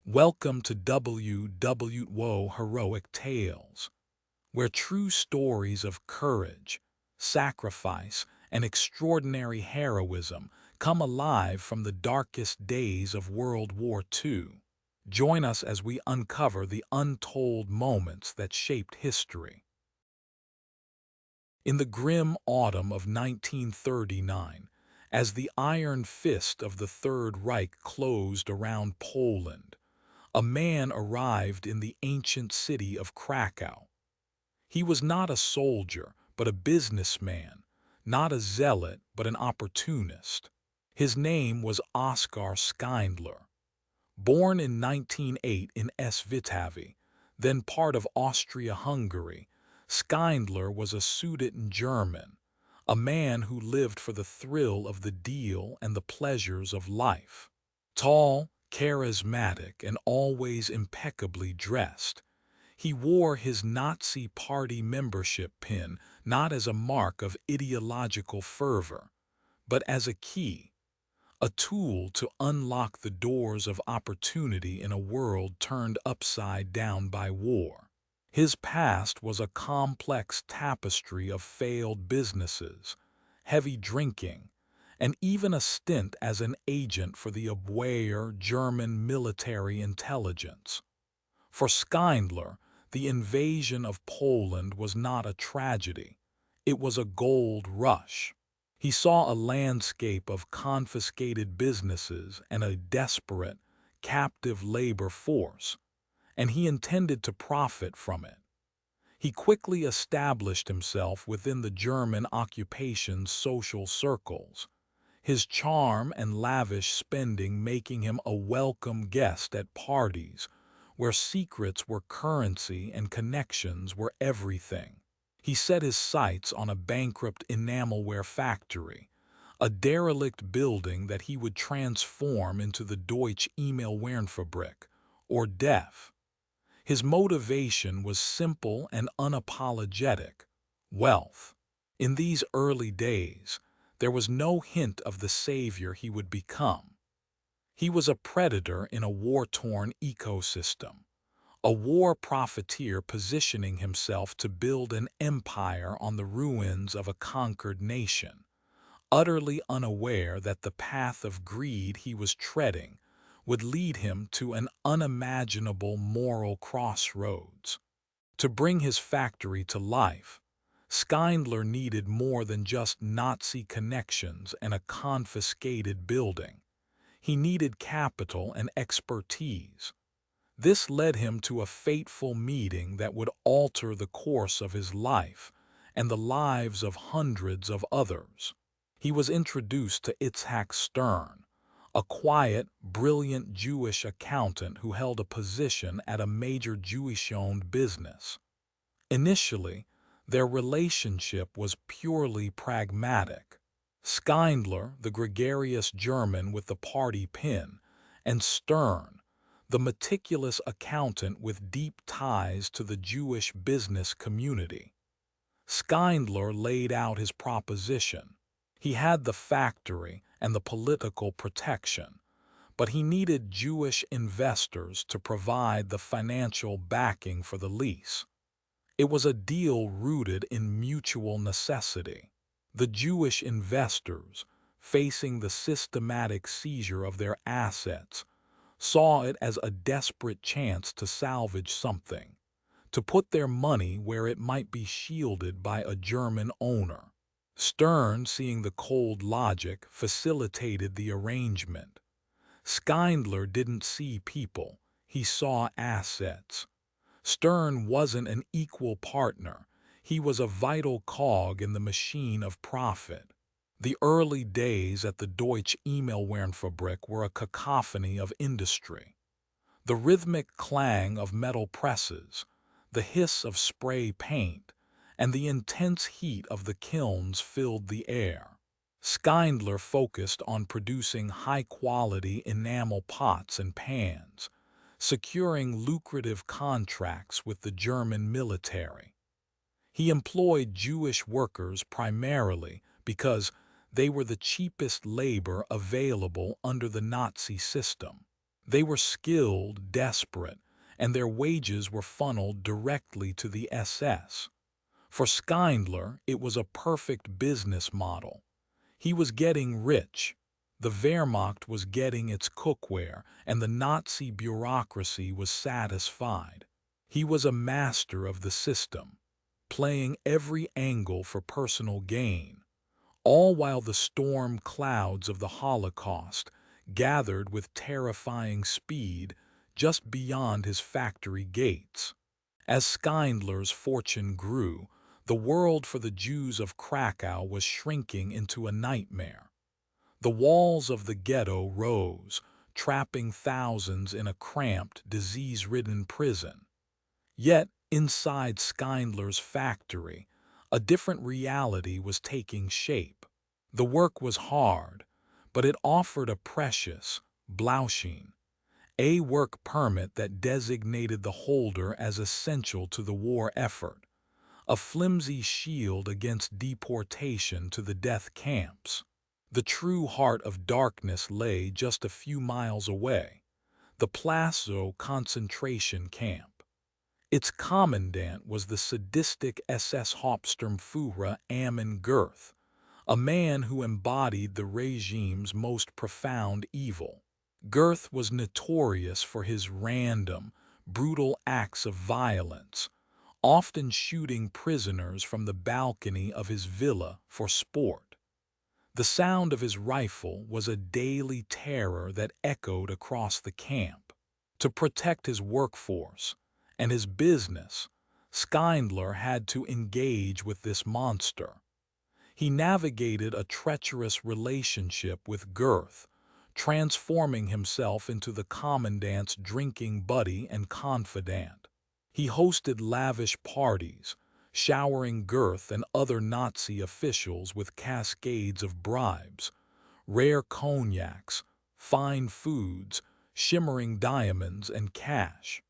Welcome to WW2 Heroic Tales, where true stories of courage, sacrifice, and extraordinary heroism come alive from the darkest days of World War II. Join us as we uncover the untold moments that shaped history. In the grim autumn of 1939, as the iron fist of the Third Reich closed around Poland, a man arrived in the ancient city of Krakow. He was not a soldier, but a businessman, not a zealot, but an opportunist. His name was Oskar Schindler. Born in 1908 in Svitavy, then part of Austria-Hungary, Schindler was a Sudeten German, a man who lived for the thrill of the deal and the pleasures of life. Tall, charismatic, and always impeccably dressed, he wore his Nazi Party membership pin not as a mark of ideological fervor, but as a key, a tool to unlock the doors of opportunity in a world turned upside down by war. His past was a complex tapestry of failed businesses, heavy drinking, and even a stint as an agent for the WW2 German military intelligence. For Schindler, the invasion of Poland was not a tragedy, it was a gold rush. He saw a landscape of confiscated businesses and a desperate, captive labor force, and he intended to profit from it. He quickly established himself within the German occupation's social circles, his charm and lavish spending making him a welcome guest at parties where secrets were currency and connections were everything. He set his sights on a bankrupt enamelware factory, a derelict building that he would transform into the Deutsche Emailwarenfabrik, or DEF. His motivation was simple and unapologetic: wealth. In these early days, there was no hint of the savior he would become. He was a predator in a war-torn ecosystem, a war profiteer positioning himself to build an empire on the ruins of a conquered nation, utterly unaware that the path of greed he was treading would lead him to an unimaginable moral crossroads. To bring his factory to life, Schindler needed more than just Nazi connections and a confiscated building. He needed capital and expertise. This led him to a fateful meeting that would alter the course of his life and the lives of hundreds of others. He was introduced to Itzhak Stern, a quiet, brilliant Jewish accountant who held a position at a major Jewish-owned business. Initially, their relationship was purely pragmatic. Schindler, the gregarious German with the party pin, and Stern, the meticulous accountant with deep ties to the Jewish business community. Schindler laid out his proposition. He had the factory and the political protection, but he needed Jewish investors to provide the financial backing for the lease. It was a deal rooted in mutual necessity. The Jewish investors, facing the systematic seizure of their assets, saw it as a desperate chance to salvage something, to put their money where it might be shielded by a German owner. Stern, seeing the cold logic, facilitated the arrangement. Schindler didn't see people, he saw assets. Stern wasn't an equal partner, he was a vital cog in the machine of profit. The early days at the Deutsche Emailwarenfabrik were a cacophony of industry. The rhythmic clang of metal presses, the hiss of spray paint, and the intense heat of the kilns filled the air. Schindler focused on producing high-quality enamel pots and pans, securing lucrative contracts with the German military. He employed Jewish workers primarily because they were the cheapest labor available under the Nazi system. They were skilled, desperate, and their wages were funneled directly to the SS. For Schindler, it was a perfect business model. He was getting rich, the Wehrmacht was getting its cookware, and the Nazi bureaucracy was satisfied. He was a master of the system, playing every angle for personal gain, all while the storm clouds of the Holocaust gathered with terrifying speed just beyond his factory gates. As Schindler's fortune grew, the world for the Jews of Krakow was shrinking into a nightmare. The walls of the ghetto rose, trapping thousands in a cramped, disease-ridden prison. Yet, inside Schindler's factory, a different reality was taking shape. The work was hard, but it offered a precious Blauschein, a work permit that designated the holder as essential to the war effort, a flimsy shield against deportation to the death camps. The true heart of darkness lay just a few miles away, the Plaszow concentration camp. Its commandant was the sadistic SS Hauptsturmführer Amon Göth, a man who embodied the regime's most profound evil. Göth was notorious for his random, brutal acts of violence, often shooting prisoners from the balcony of his villa for sport. The sound of his rifle was a daily terror that echoed across the camp. To protect his workforce and his business, Schindler had to engage with this monster. He navigated a treacherous relationship with Göth, transforming himself into the commandant's drinking buddy and confidant. He hosted lavish parties, showering Göth and other Nazi officials with cascades of bribes, rare cognacs, fine foods, shimmering diamonds, and cash.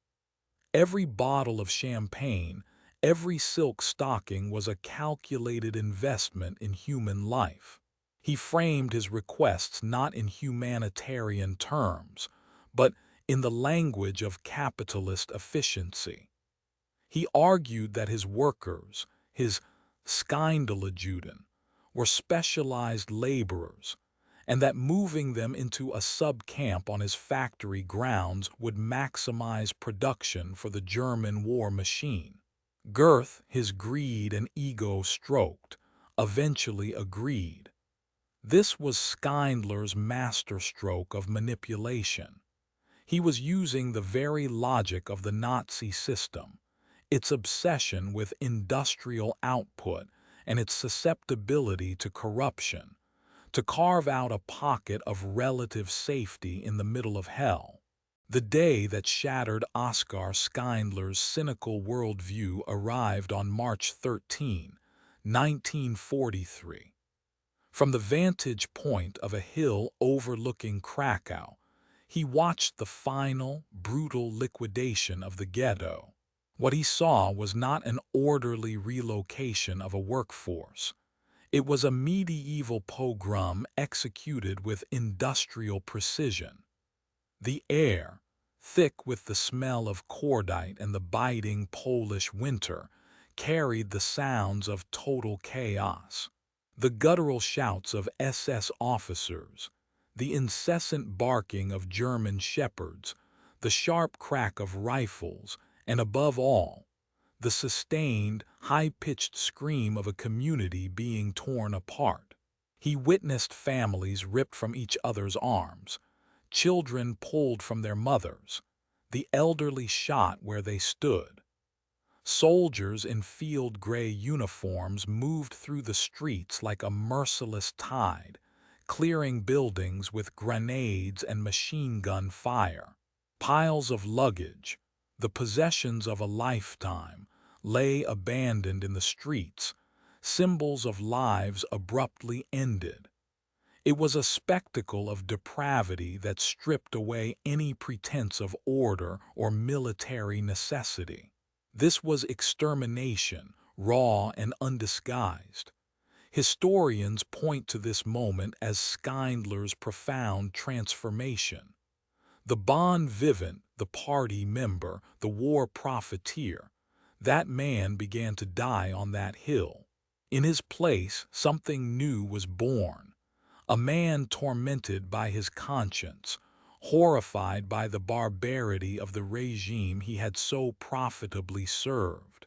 Every bottle of champagne, every silk stocking was a calculated investment in human life. He framed his requests not in humanitarian terms, but in the language of capitalist efficiency. He argued that his workers, his Schindleradjuden, were specialized laborers, and that moving them into a sub-camp on his factory grounds would maximize production for the German war machine. Göth, his greed and ego stroked, eventually agreed. This was Schindler's masterstroke of manipulation. He was using the very logic of the Nazi system, its obsession with industrial output and its susceptibility to corruption, to carve out a pocket of relative safety in the middle of hell. The day that shattered Oskar Schindler's cynical worldview arrived on March 13, 1943. From the vantage point of a hill overlooking Krakow, he watched the final, brutal liquidation of the ghetto. What he saw was not an orderly relocation of a workforce. It was a medieval pogrom executed with industrial precision. The air, thick with the smell of cordite and the biting Polish winter, carried the sounds of total chaos. The guttural shouts of SS officers, the incessant barking of German shepherds, the sharp crack of rifles, and above all, the sustained, high-pitched scream of a community being torn apart. He witnessed families ripped from each other's arms, children pulled from their mothers, the elderly shot where they stood. Soldiers in field-gray uniforms moved through the streets like a merciless tide, clearing buildings with grenades and machine gun fire. Piles of luggage, the possessions of a lifetime, lay abandoned in the streets, symbols of lives abruptly ended. It was a spectacle of depravity that stripped away any pretense of order or military necessity. This was extermination, raw and undisguised. Historians point to this moment as Schindler's profound transformation. The bon vivant, the party member, the war profiteer, that man began to die on that hill. In his place, something new was born. A man tormented by his conscience, horrified by the barbarity of the regime he had so profitably served.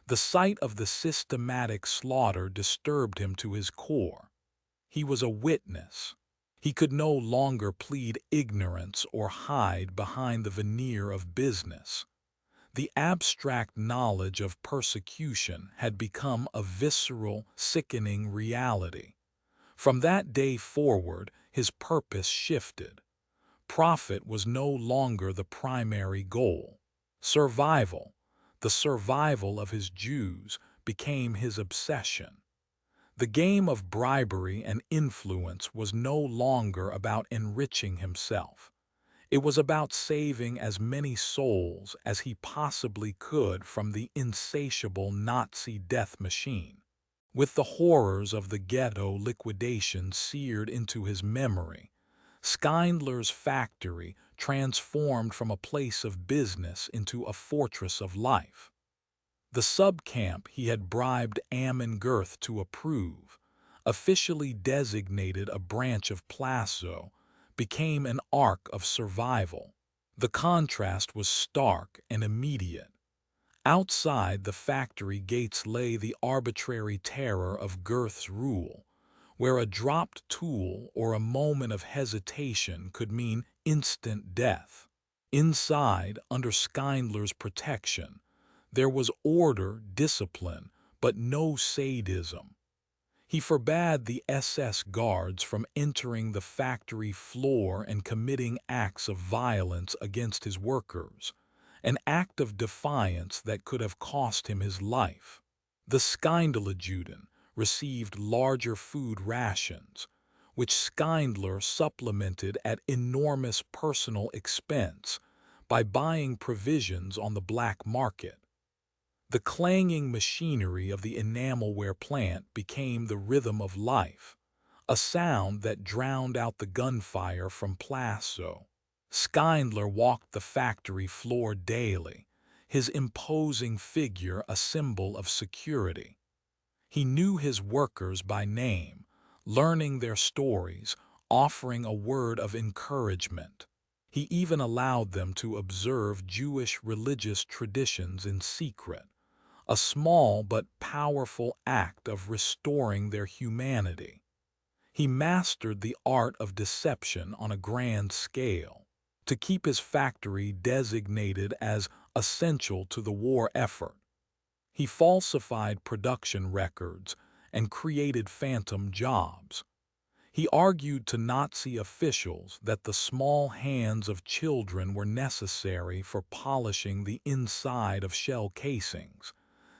The sight of the systematic slaughter disturbed him to his core. He was a witness. He could no longer plead ignorance or hide behind the veneer of business. The abstract knowledge of persecution had become a visceral, sickening reality. From that day forward, his purpose shifted. Profit was no longer the primary goal. Survival, the survival of his Jews, became his obsession. The game of bribery and influence was no longer about enriching himself. It was about saving as many souls as he possibly could from the insatiable Nazi death machine. With the horrors of the ghetto liquidation seared into his memory, Schindler's factory transformed from a place of business into a fortress of life. The subcamp he had bribed Amon Göth to approve, officially designated a branch of Plaszow, became an ark of survival. The contrast was stark and immediate. Outside the factory gates lay the arbitrary terror of Göth's rule, where a dropped tool or a moment of hesitation could mean instant death. Inside, under Schindler's protection, there was order, discipline, but no sadism. He forbade the SS guards from entering the factory floor and committing acts of violence against his workers, an act of defiance that could have cost him his life. The Schindler received larger food rations, which Schindler supplemented at enormous personal expense by buying provisions on the black market. The clanging machinery of the enamelware plant became the rhythm of life, a sound that drowned out the gunfire from Plaszow. Schindler walked the factory floor daily, his imposing figure a symbol of security. He knew his workers by name, learning their stories, offering a word of encouragement. He even allowed them to observe Jewish religious traditions in secret, a small but powerful act of restoring their humanity. He mastered the art of deception on a grand scale, to keep his factory designated as essential to the war effort. He falsified production records and created phantom jobs. He argued to Nazi officials that the small hands of children were necessary for polishing the inside of shell casings,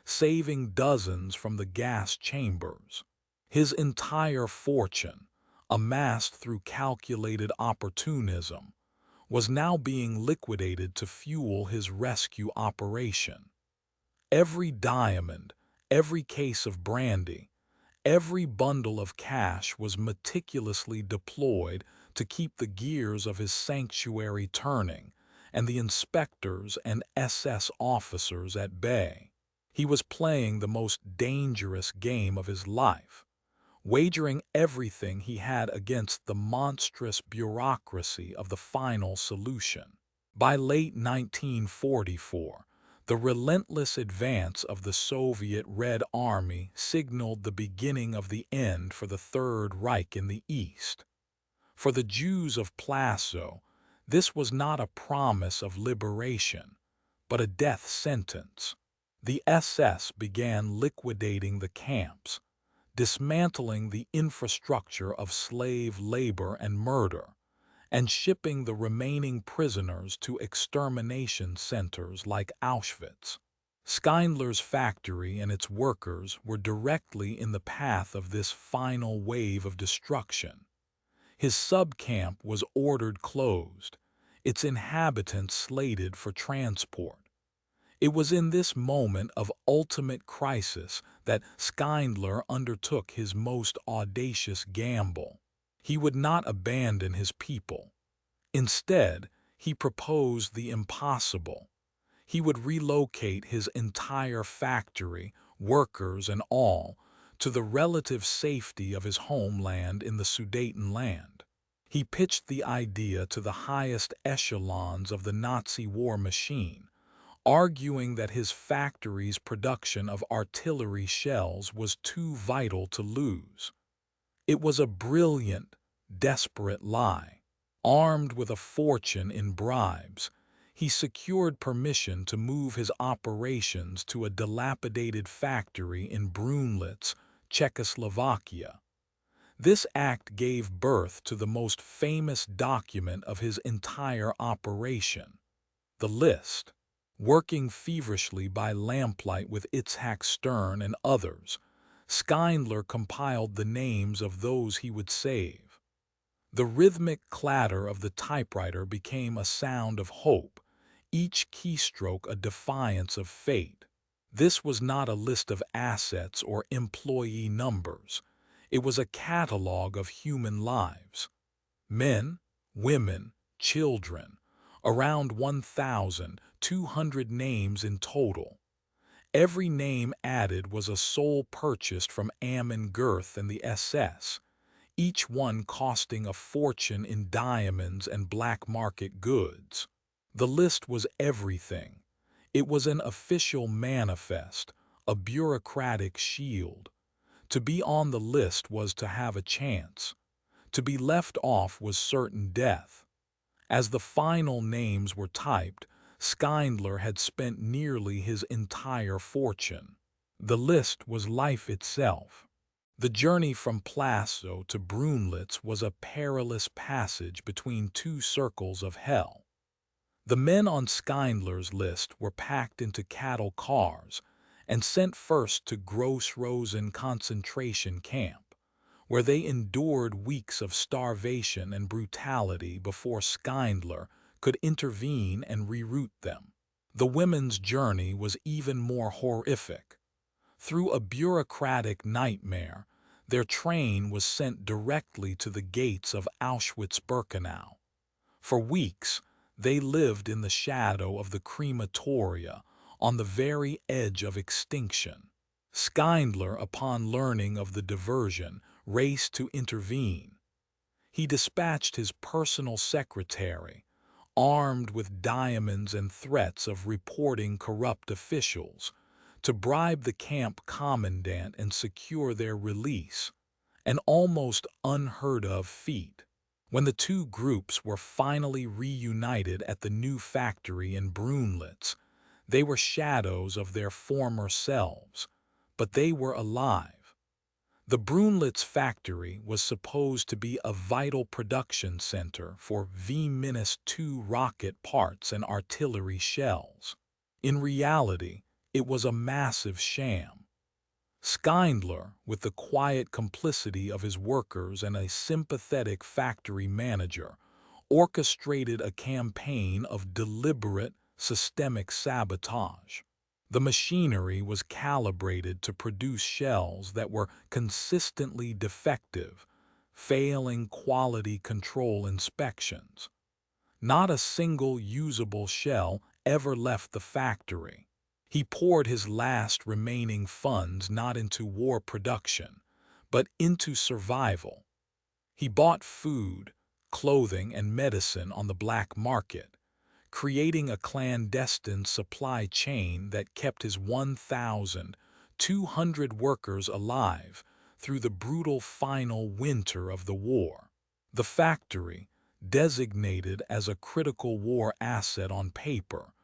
saving dozens from the gas chambers. His entire fortune, amassed through calculated opportunism, was now being liquidated to fuel his rescue operation. Every diamond, every case of brandy, every bundle of cash was meticulously deployed to keep the gears of his sanctuary turning and the inspectors and SS officers at bay. He was playing the most dangerous game of his life, wagering everything he had against the monstrous bureaucracy of the final solution. By late 1944, the relentless advance of the Soviet Red Army signaled the beginning of the end for the Third Reich in the East. For the Jews of Plaszow, this was not a promise of liberation, but a death sentence. The SS began liquidating the camps, dismantling the infrastructure of slave labor and murder, and shipping the remaining prisoners to extermination centers like Auschwitz. Schindler's factory and its workers were directly in the path of this final wave of destruction. His subcamp was ordered closed, its inhabitants slated for transport. It was in this moment of ultimate crisis that Schindler undertook his most audacious gamble. He would not abandon his people. Instead, He proposed the impossible. He would relocate his entire factory, workers and all, to the relative safety of his homeland in the Sudetenland. He pitched the idea to the highest echelons of the Nazi war machine, arguing that his factory's production of artillery shells was too vital to lose. It was a brilliant, desperate lie. Armed with a fortune in bribes, he secured permission to move his operations to a dilapidated factory in Brünnlitz, Czechoslovakia. This act gave birth to the most famous document of his entire operation, the list. Working feverishly by lamplight with Itzhak Stern and others, Schindler compiled the names of those he would save. The rhythmic clatter of the typewriter became a sound of hope, each keystroke a defiance of fate. This was not a list of assets or employee numbers. It was a catalog of human lives. Men, women, children, around 1,200 names in total. Every name added was a soul purchased from Amon Göth and the SS, each one costing a fortune in diamonds and black market goods. The list was everything. It was an official manifest, a bureaucratic shield. To be on the list was to have a chance. To be left off was certain death. As the final names were typed, Schindler had spent nearly his entire fortune. The list was life itself. The journey from Plaszow to Brünnlitz was a perilous passage between two circles of hell. The men on Schindler's list were packed into cattle cars and sent first to Gross-Rosen concentration camp, where they endured weeks of starvation and brutality before Schindler could intervene and reroute them. The women's journey was even more horrific. Through a bureaucratic nightmare, their train was sent directly to the gates of Auschwitz-Birkenau. For weeks, they lived in the shadow of the crematoria, on the very edge of extinction. Schindler, upon learning of the diversion, raced to intervene. He dispatched his personal secretary, armed with diamonds and threats of reporting corrupt officials, to bribe the camp commandant and secure their release, an almost unheard-of feat. When the two groups were finally reunited at the new factory in Brünnlitz, they were shadows of their former selves, but they were alive. The Brünnlitz factory was supposed to be a vital production center for WW2 rocket parts and artillery shells. In reality, it was a massive sham. Schindler, with the quiet complicity of his workers and a sympathetic factory manager, orchestrated a campaign of deliberate, systemic sabotage. The machinery was calibrated to produce shells that were consistently defective, failing quality control inspections. Not a single usable shell ever left the factory. He poured his last remaining funds not into war production, but into survival. He bought food, clothing, and medicine on the black market, creating a clandestine supply chain that kept his 1,200 workers alive through the brutal final winter of the war. The factory, designated as a critical war asset on paper,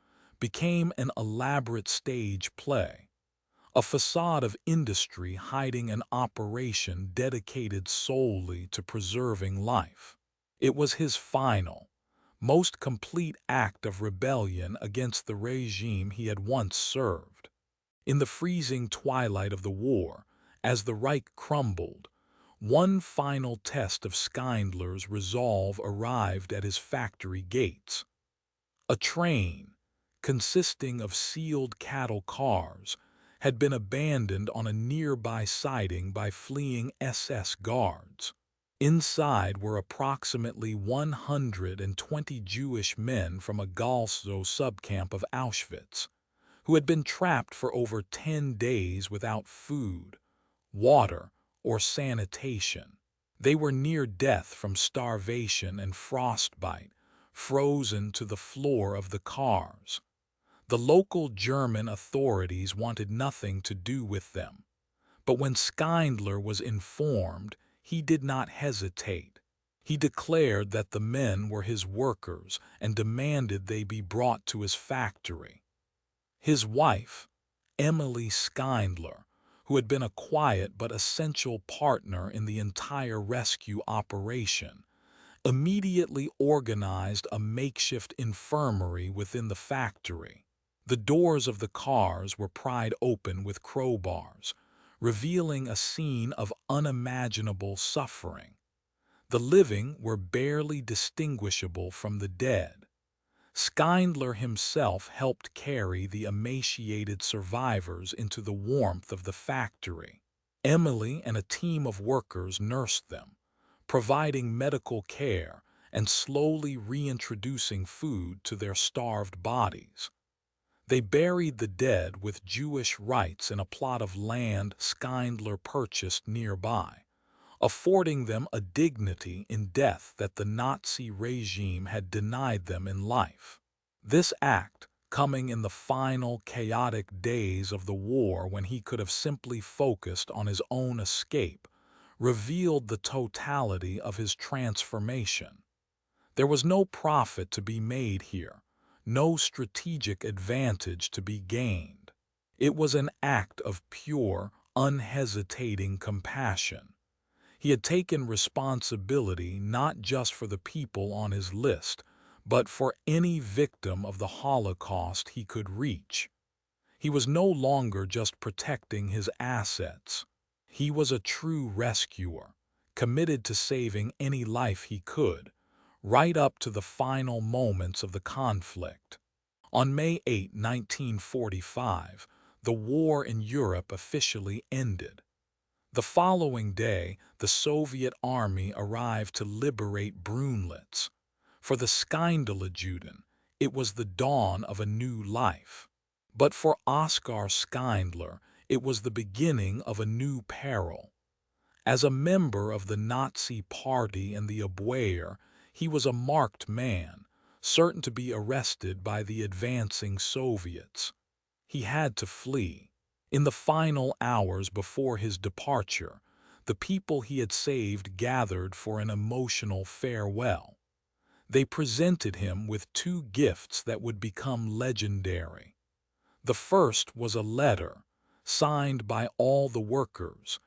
became an elaborate stage play, a facade of industry hiding an operation dedicated solely to preserving life. It was his final, most complete act of rebellion against the regime he had once served. In the freezing twilight of the war, as the Reich crumbled, one final test of Schindler's resolve arrived at his factory gates. A train, consisting of sealed cattle cars, had been abandoned on a nearby siding by fleeing SS guards. Inside were approximately 120 Jewish men from a Galso subcamp of Auschwitz, who had been trapped for over 10 days without food, water, or sanitation. They were near death from starvation and frostbite, frozen to the floor of the cars. The local German authorities wanted nothing to do with them, but when Schindler was informed, he did not hesitate. He declared that the men were his workers and demanded they be brought to his factory. His wife, Emily Schindler, who had been a quiet but essential partner in the entire rescue operation, immediately organized a makeshift infirmary within the factory. The doors of the cars were pried open with crowbars, revealing a scene of unimaginable suffering. The living were barely distinguishable from the dead. Schindler himself helped carry the emaciated survivors into the warmth of the factory. Emily and a team of workers nursed them, providing medical care and slowly reintroducing food to their starved bodies. They buried the dead with Jewish rites in a plot of land Schindler purchased nearby, affording them a dignity in death that the Nazi regime had denied them in life. This act, coming in the final chaotic days of the war when he could have simply focused on his own escape, revealed the totality of his transformation. There was no profit to be made here, no strategic advantage to be gained. It was an act of pure, unhesitating compassion. He had taken responsibility not just for the people on his list, but for any victim of the Holocaust he could reach. He was no longer just protecting his assets. He was a true rescuer, committed to saving any life he could, right up to the final moments of the conflict. On May 8, 1945, the war in Europe officially ended. The following day, the Soviet army arrived to liberate Brünnlitz. For the Schindler-Juden, it was the dawn of a new life. But for Oskar Schindler, it was the beginning of a new peril. As a member of the Nazi Party and the Abwehr, he was a marked man, certain to be arrested by the advancing Soviets. He had to flee. In the final hours before his departure, the people he had saved gathered for an emotional farewell. They presented him with two gifts that would become legendary. The first was a letter, signed by all the workers,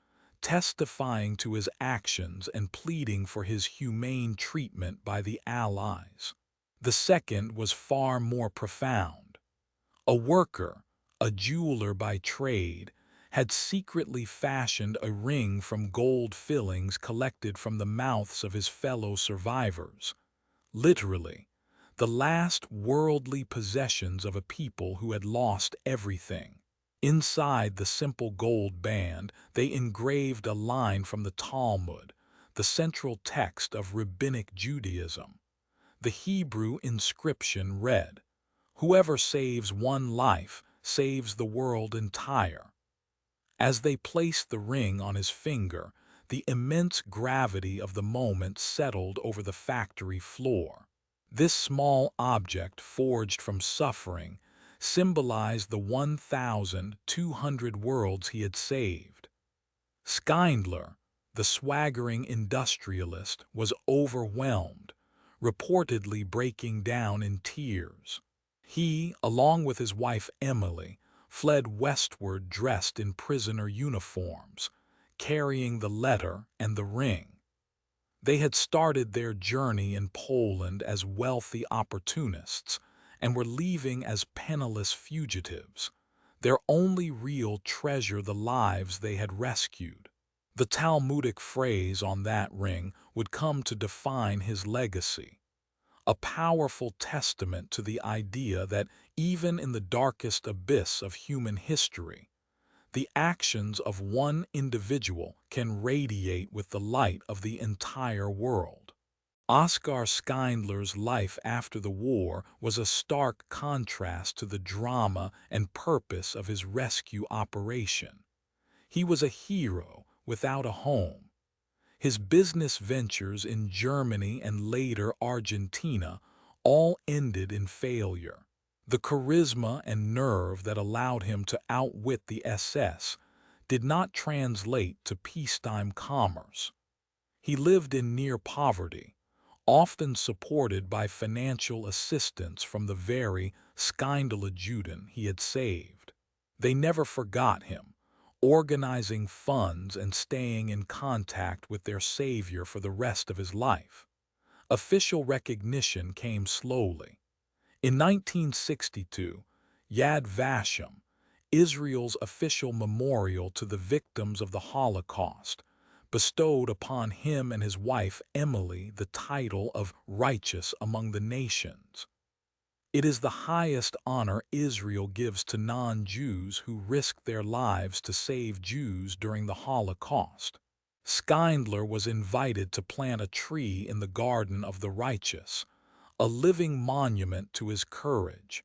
testifying to his actions and pleading for his humane treatment by the Allies. The second was far more profound. A worker, a jeweler by trade, had secretly fashioned a ring from gold fillings collected from the mouths of his fellow survivors. Literally, the last worldly possessions of a people who had lost everything. Inside the simple gold band, they engraved a line from the Talmud, the central text of Rabbinic Judaism. The Hebrew inscription read, "Whoever saves one life saves the world entire." As they placed the ring on his finger, the immense gravity of the moment settled over the factory floor. This small object, forged from suffering, symbolized the 1,200 worlds he had saved. Schindler, the swaggering industrialist, was overwhelmed, reportedly breaking down in tears. He, along with his wife Emily, fled westward dressed in prisoner uniforms, carrying the letter and the ring. They had started their journey in Poland as wealthy opportunists and were leaving as penniless fugitives, their only real treasure the lives they had rescued. The Talmudic phrase on that ring would come to define his legacy, a powerful testament to the idea that even in the darkest abyss of human history, The actions of one individual can radiate with the light of the entire world. Oskar Schindler's life after the war was a stark contrast to the drama and purpose of his rescue operation. He was a hero without a home. His business ventures in Germany and later Argentina all ended in failure. The charisma and nerve that allowed him to outwit the SS did not translate to peacetime commerce. He lived in near poverty, often supported by financial assistance from the very Schindler he had saved. They never forgot him, organizing funds and staying in contact with their savior for the rest of his life. Official recognition came slowly. In 1962, Yad Vashem, Israel's official memorial to the victims of the Holocaust, bestowed upon him and his wife Emily the title of Righteous Among the Nations. It is the highest honor Israel gives to non-Jews who risked their lives to save Jews during the Holocaust. Schindler was invited to plant a tree in the Garden of the Righteous, a living monument to his courage.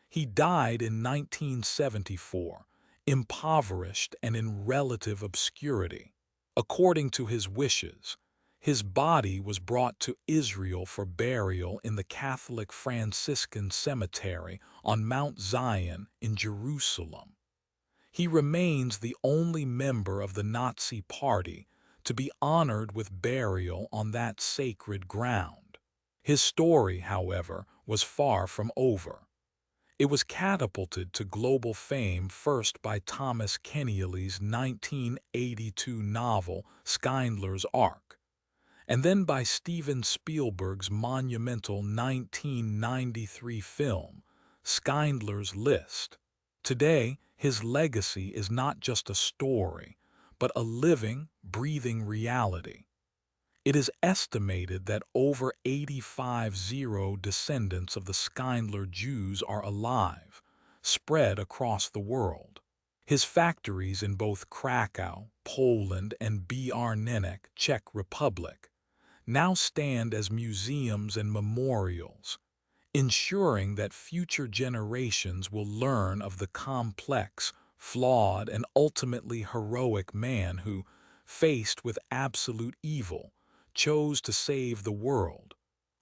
He died in 1974, impoverished and in relative obscurity. According to his wishes, his body was brought to Israel for burial in the Catholic Franciscan Cemetery on Mount Zion in Jerusalem. He remains the only member of the Nazi Party to be honored with burial on that sacred ground. His story, however, was far from over. It was catapulted to global fame first by Thomas Keneally's 1982 novel Schindler's Ark, and then by Steven Spielberg's monumental 1993 film Schindler's List. Today, his legacy is not just a story, but a living, breathing reality. It is estimated that over 85,000 descendants of the Schindler Jews are alive, spread across the world. His factories in both Krakow, Poland, and Brünnlitz, Czech Republic, now stand as museums and memorials, ensuring that future generations will learn of the complex, flawed, and ultimately heroic man who, faced with absolute evil, chose to save the world,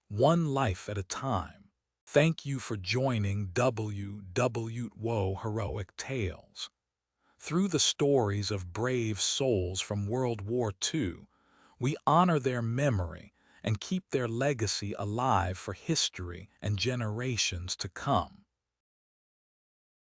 one life at a time. Thank you for joining WW2 Heroic Tales. Through the stories of brave souls from World War II, we honor their memory and keep their legacy alive for history and generations to come.